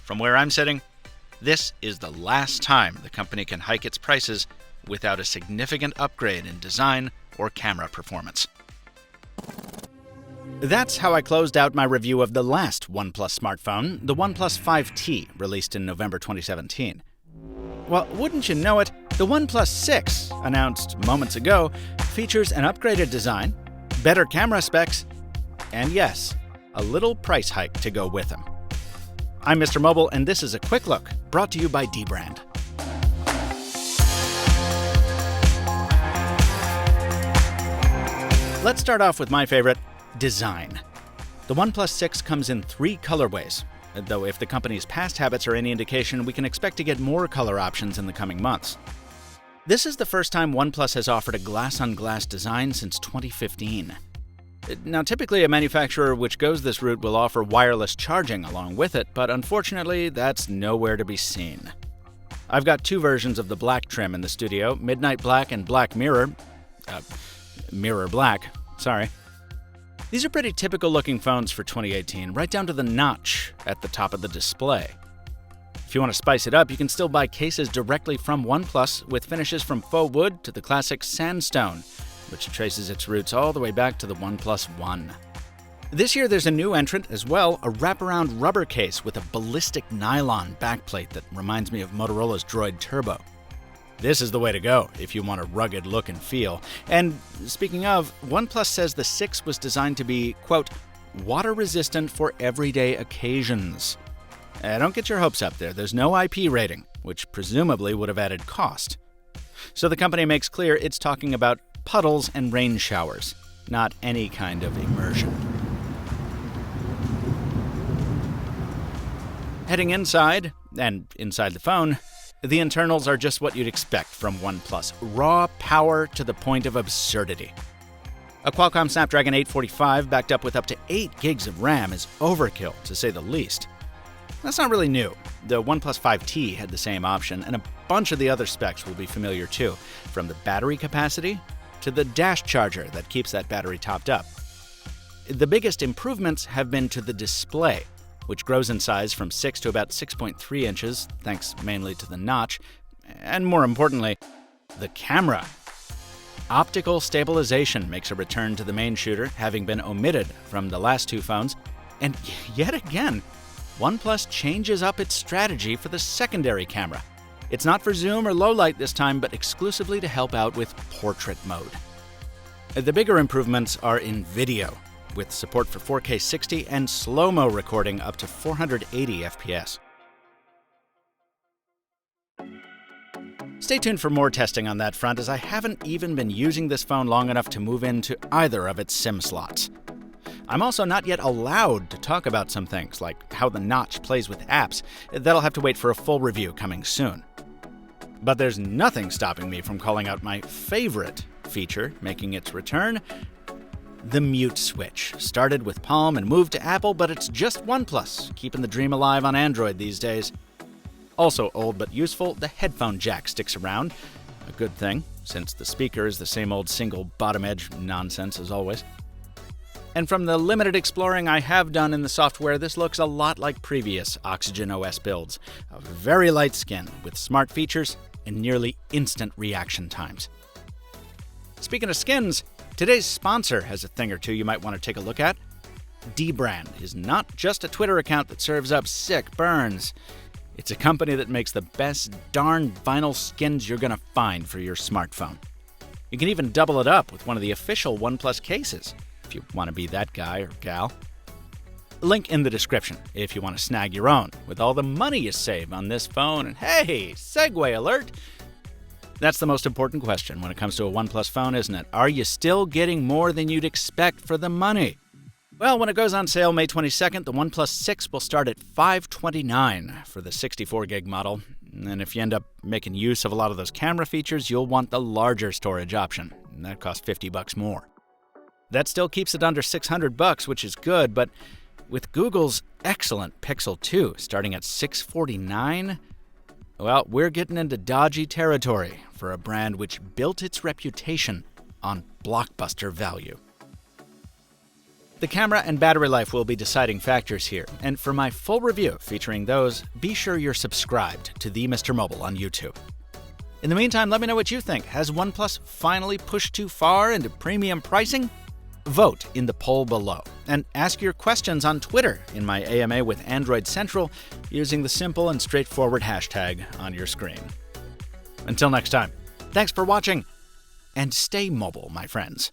From where I'm sitting, this is the last time the company can hike its prices without a significant upgrade in design or camera performance. That's how I closed out my review of the last OnePlus smartphone, the OnePlus 5T, released in November 2017. Well, wouldn't you know it, the OnePlus 6, announced moments ago, features an upgraded design, better camera specs, and yes, a little price hike to go with them. I'm Mr. Mobile, and this is a quick look brought to you by dbrand. Let's start off with my favorite, design. The OnePlus 6 comes in 3 colorways, though if the company's past habits are any indication, we can expect to get more color options in the coming months. This is the first time OnePlus has offered a glass-on-glass design since 2015. Now, typically a manufacturer which goes this route will offer wireless charging along with it, but unfortunately, that's nowhere to be seen. I've got 2 versions of the black trim in the studio, Midnight Black and Black Mirror. Mirror Black, sorry. These are pretty typical-looking phones for 2018, right down to the notch at the top of the display. If you want to spice it up, you can still buy cases directly from OnePlus with finishes from faux wood to the classic sandstone, which traces its roots all the way back to the OnePlus One. This year there's a new entrant as well, a wraparound rubber case with a ballistic nylon backplate that reminds me of Motorola's Droid Turbo. This is the way to go if you want a rugged look and feel. And speaking of, OnePlus says the 6 was designed to be, quote, water-resistant for everyday occasions. Don't get your hopes up there. There's no IP rating, which presumably would have added cost. So the company makes clear it's talking about puddles and rain showers, not any kind of immersion. Heading inside, and inside the phone, the internals are just what you'd expect from OnePlus. Raw power to the point of absurdity. A Qualcomm Snapdragon 845 backed up with up to 8 gigs of RAM is overkill, to say the least. That's not really new. The OnePlus 5T had the same option, and a bunch of the other specs will be familiar too, from the battery capacity to the dash charger that keeps that battery topped up. The biggest improvements have been to the display, which grows in size from 6 to about 6.3 inches, thanks mainly to the notch, and more importantly, the camera. Optical stabilization makes a return to the main shooter, having been omitted from the last 2 phones, and yet again, OnePlus changes up its strategy for the secondary camera. It's not for zoom or low light this time, but exclusively to help out with portrait mode. The bigger improvements are in video, with support for 4K 60 and slow-mo recording up to 480 FPS. Stay tuned for more testing on that front, as I haven't even been using this phone long enough to move into either of its SIM slots. I'm also not yet allowed to talk about some things, like how the notch plays with apps. That'll have to wait for a full review coming soon. But there's nothing stopping me from calling out my favorite feature making its return, the mute switch. Started with Palm and moved to Apple, but it's just OnePlus, keeping the dream alive on Android these days. Also old but useful, the headphone jack sticks around. A good thing, since the speaker is the same old single bottom edge nonsense as always. And from the limited exploring I have done in the software, this looks a lot like previous Oxygen OS builds. A very light skin with smart features and nearly instant reaction times. Speaking of skins, today's sponsor has a thing or two you might want to take a look at. dbrand is not just a Twitter account that serves up sick burns. It's a company that makes the best darn vinyl skins you're gonna find for your smartphone. You can even double it up with one of the official OnePlus cases, if you want to be that guy or gal. Link in the description if you want to snag your own, with all the money you save on this phone. And hey, segue alert! That's the most important question when it comes to a OnePlus phone, isn't it? Are you still getting more than you'd expect for the money? Well, when it goes on sale May 22nd, the OnePlus 6 will start at $529 for the 64 gig model. And if you end up making use of a lot of those camera features, you'll want the larger storage option, and that costs $50 more. That still keeps it under $600, which is good, but with Google's excellent Pixel 2 starting at $649, well, we're getting into dodgy territory for a brand which built its reputation on blockbuster value. The camera and battery life will be deciding factors here, and for my full review featuring those, be sure you're subscribed to The Mr. Mobile on YouTube. In the meantime, let me know what you think. Has OnePlus finally pushed too far into premium pricing? Vote in the poll below, and ask your questions on Twitter in my AMA with Android Central using the simple and straightforward hashtag on your screen. Until next time, thanks for watching, and stay mobile, my friends.